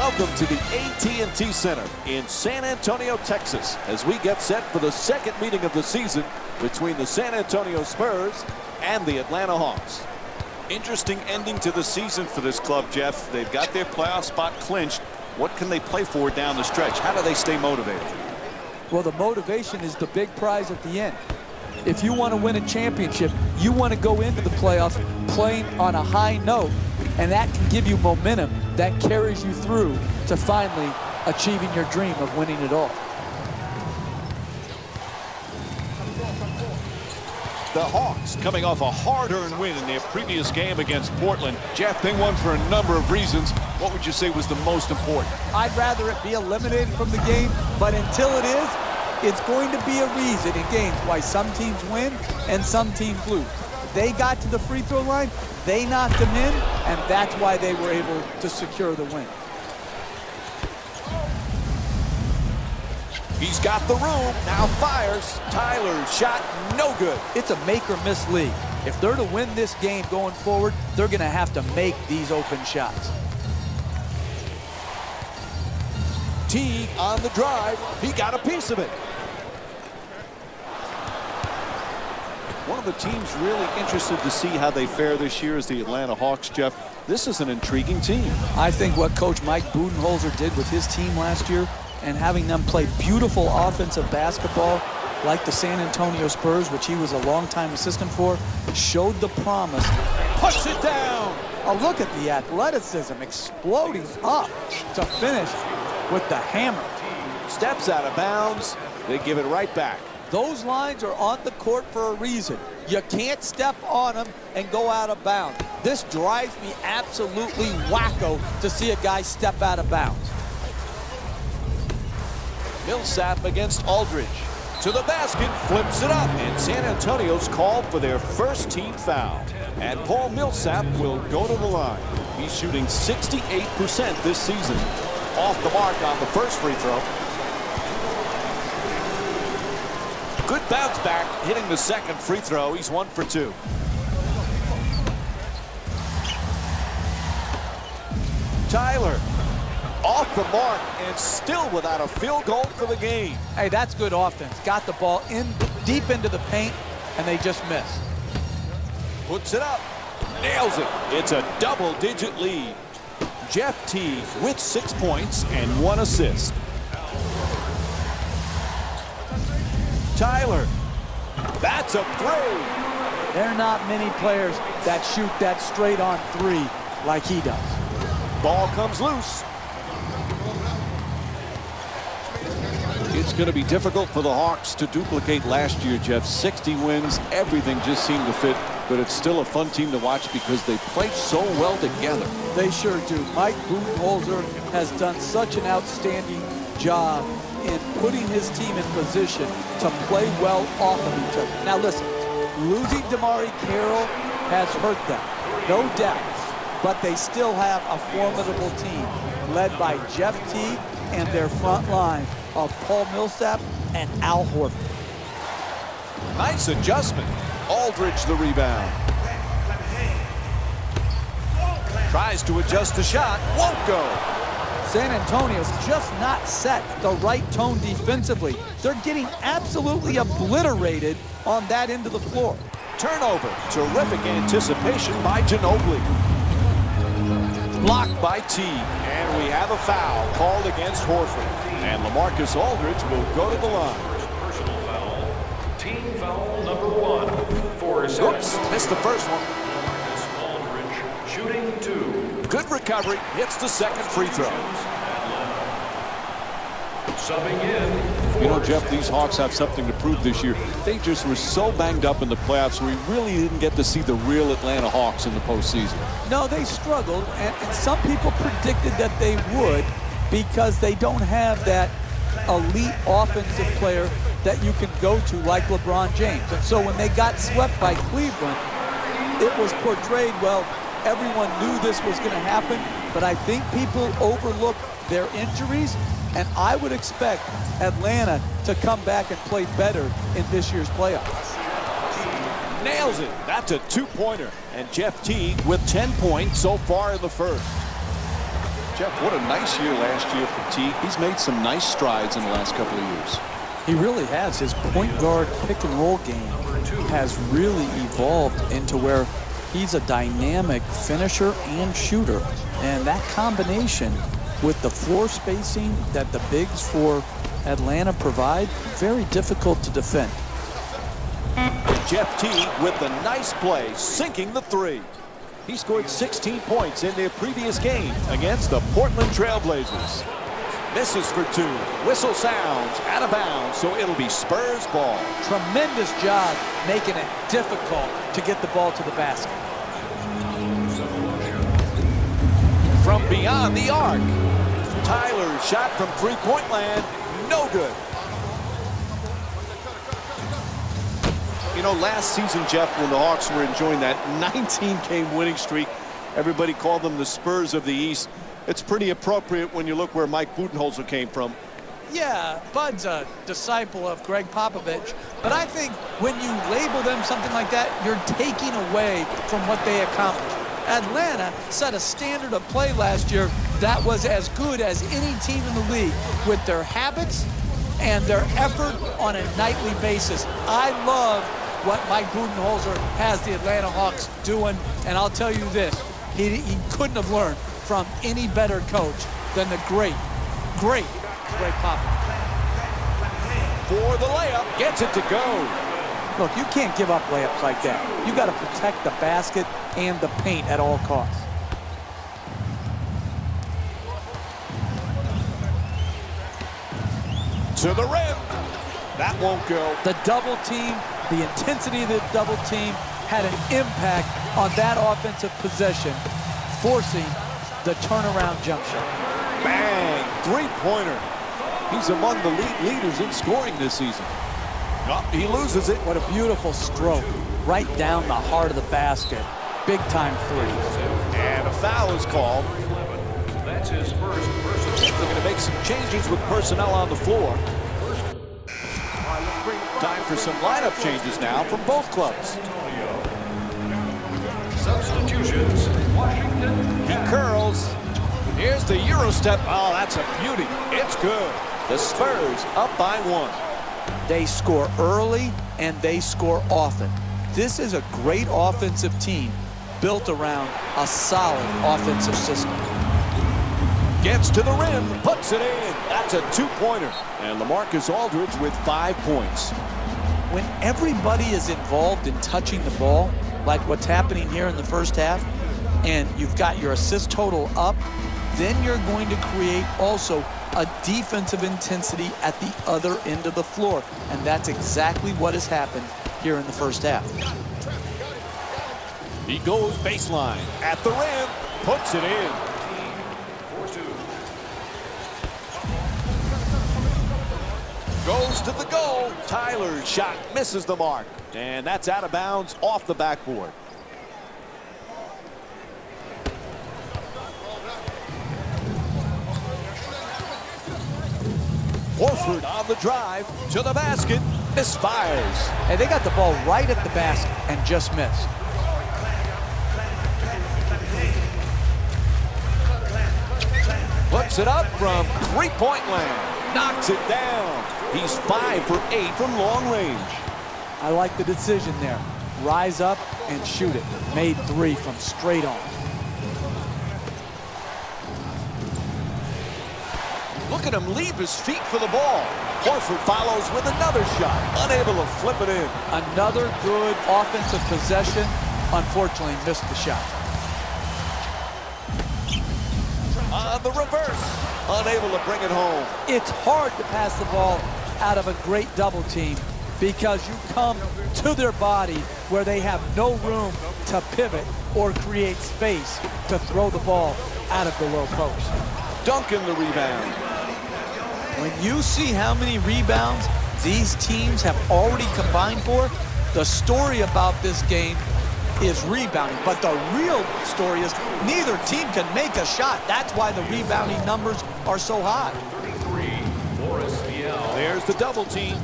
Welcome to the AT&T Center in San Antonio, Texas, as we get set for the second meeting of the season between the San Antonio Spurs and the Atlanta Hawks. Interesting ending to the season for this club, Jeff. They've got their playoff spot clinched. What can they play for down the stretch? How do they stay motivated? Well, the motivation is the big prize at the end. If you want to win a championship, you want to go into the playoffs playing on a high note, and that can give you momentum that carries you through to finally achieving your dream of winning it all. The Hawks coming off a hard-earned win in their previous game against Portland. Jeff, they won for a number of reasons. What would you say was the most important? I'd rather it be eliminated from the game, but until it is, it's going to be a reason in games why some teams win and some teams lose. They got to the free throw line, they knocked them in, and that's why they were able to secure the win. He's got the room, now fires. Tyler's shot, no good. It's a make or miss league. If they're to win this game going forward, they're going to have to make these open shots. Teague on the drive, he got a piece of it. One of the teams really interested to see how they fare this year is the Atlanta Hawks, Jeff. This is an intriguing team. I think what Coach Mike Budenholzer did with his team last year and having them play beautiful offensive basketball like the San Antonio Spurs, which he was a longtime assistant for, showed the promise. Puts it down. Oh, look at the athleticism exploding up to finish with the hammer. Steps out of bounds. They give it right back. Those lines are on the court for a reason. You can't step on them and go out of bounds. This drives me absolutely wacko to see a guy step out of bounds. Millsap against Aldridge. To the basket, flips it up, and San Antonio's called for their first team foul. And Paul Millsap will go to the line. He's shooting 68% this season. Off the mark on the first free throw. Good bounce back, hitting the second free throw. He's 1 for 2. Tyler off the mark and still without a field goal for the game. Hey, that's good offense. Got the ball in deep into the paint, and they just missed. Puts it up, nails it. It's a double-digit lead. Jeff Teague with 6 points and 1 assist. Tyler, that's a three. There are not many players that shoot that straight on three like he does. Ball comes loose. It's going to be difficult for the Hawks to duplicate last year, Jeff. 60 wins, everything just seemed to fit, but it's still a fun team to watch because they play so well together. They sure do. Mike Budenholzer has done such an outstanding job in putting his team in position to play well off of each other. Now listen, losing DeMarre Carroll has hurt them, no doubt, but they still have a formidable team led by Jeff Teague and their front line of Paul Millsap and Al Horford. Nice adjustment. Aldridge the rebound. Tries to adjust the shot, won't go. San Antonio's just not set the right tone defensively. They're getting absolutely obliterated on that end of the floor. Turnover. Terrific anticipation by Ginobili. Blocked by Teague. And we have a foul called against Horford. And LaMarcus Aldridge will go to the line. Personal foul. Team foul number 1 for Oops, missed the first one. LaMarcus Aldridge shooting 2. Good recovery, hits the second free throw. Subbing in. You know, Jeff, these Hawks have something to prove this year. They just were so banged up in the playoffs, we really didn't get to see the real Atlanta Hawks in the postseason. No, they struggled, and some people predicted that they would because they don't have that elite offensive player that you can go to like LeBron James. And so when they got swept by Cleveland, it was portrayed, well, everyone knew this was going to happen, but I think people overlooked their injuries, and I would expect Atlanta to come back and play better in this year's playoffs. Nails it. That's a two-pointer. And Jeff Teague with 10 points so far in the first. Jeff, what a nice year last year for T. He's made some nice strides in the last couple of years. He really has. His point guard pick and roll game has really evolved into where he's a dynamic finisher and shooter. And that combination with the floor spacing that the bigs for Atlanta provide, very difficult to defend. Jeff T with the nice play, sinking the three. He scored 16 points in their previous game against the Portland Trail Blazers. Misses for two. Whistle sounds out of bounds, so it'll be Spurs ball. Tremendous job making it difficult to get the ball to the basket. From beyond the arc, Tyler's shot from three-point land, no good. You know, last season, Jeff, when the Hawks were enjoying that 19-game winning streak, everybody called them the Spurs of the East. It's pretty appropriate when you look where Mike Budenholzer came from. Yeah, Bud's a disciple of Greg Popovich, but I think when you label them something like that, you're taking away from what they accomplished. Atlanta set a standard of play last year that was as good as any team in the league with their habits and their effort on a nightly basis. I love what Mike Budenholzer has the Atlanta Hawks doing, and I'll tell you this, he couldn't have learned from any better coach than the great Greg Popovich. For the layup, gets it to go. Look, you can't give up layups like that. You got to protect the basket and the paint at all costs. To the rim. That won't go. The double team, the intensity of the double team had an impact on that offensive possession, forcing the turnaround jump shot. Bang! Three-pointer. He's among the league leaders in scoring this season. Oh, he loses it. What a beautiful stroke. Right down the heart of the basket. Big-time three. And a foul is called. That's his first personal. They're going to make some changes with personnel on the floor. Time for some lineup changes now from both clubs. Substitutions, Washington. He curls. Here's the Euro step. Oh, that's a beauty. It's good. The Spurs up by one. They score early and they score often. This is a great offensive team built around a solid offensive system. Gets to the rim, puts it in. That's a two-pointer. And LaMarcus Aldridge with 5 points. When everybody is involved in touching the ball, like what's happening here in the first half, and you've got your assist total up, then you're going to create also a defensive intensity at the other end of the floor. And that's exactly what has happened here in the first half. He goes baseline at the rim, puts it in. 4-2. Goes to the goal. Tyler's shot misses the mark. And that's out of bounds off the backboard. Horford on the drive to the basket, misfires. And they got the ball right at the basket and just missed. Puts it up from three-point land. Knocks it down. He's 5 for 8 from long range. I like the decision there. Rise up and shoot it. Made 3 from straight on. Look at him leave his feet for the ball. Horford follows with another shot. Unable to flip it in. Another good offensive possession. Unfortunately, missed the shot. On the reverse. Unable to bring it home. It's hard to pass the ball out of a great double team because you come to their body where they have no room to pivot or create space to throw the ball out of the low post. Duncan the rebound. When you see how many rebounds these teams have already combined for, the story about this game is rebounding. But the real story is neither team can make a shot. That's why the rebounding numbers are so high. There's the double team.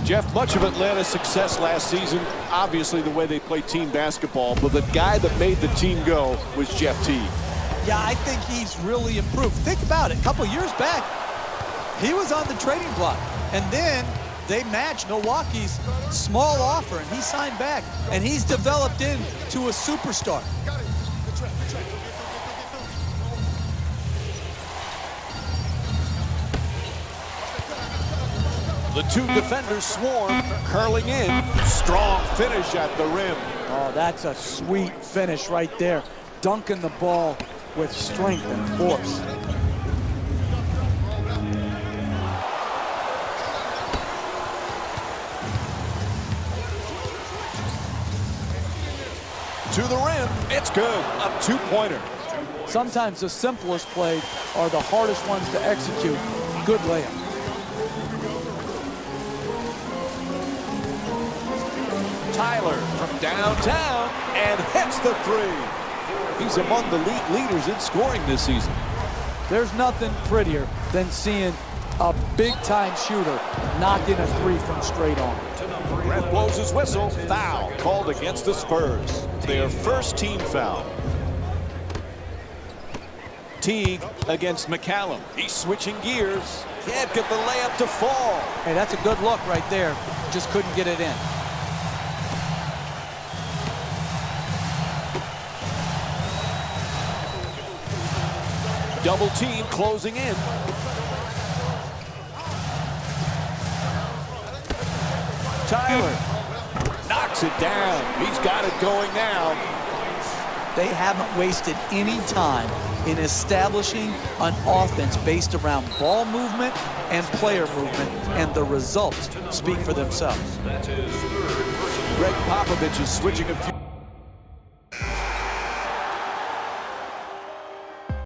Jeff, much of Atlanta's success last season, obviously the way they play team basketball, but the guy that made the team go was Jeff Teague. Yeah, I think he's really improved. Think about it. A couple years back, he was on the trading block. And then they matched Milwaukee's small offer, and he signed back. And he's developed into a superstar. The two defenders swarm, curling in. Strong finish at the rim. Oh, that's a sweet finish right there. Dunking the ball with strength and force. To the rim, it's good. A two-pointer. Sometimes the simplest plays are the hardest ones to execute. Good layup. Tyler from downtown and hits the three. He's among the league leaders in scoring this season. There's nothing prettier than seeing a big-time shooter knock in a three from straight on. Ref blows his whistle. Foul called against the Spurs. Their first team foul. Teague against McCallum. He's switching gears. Can't get the layup to fall. Hey, that's a good look right there. Just couldn't get it in. Double team closing in. Tyler knocks it down. He's got it going now. They haven't wasted any time in establishing an offense based around ball movement and player movement, and the results speak for themselves. Greg Popovich is switching a few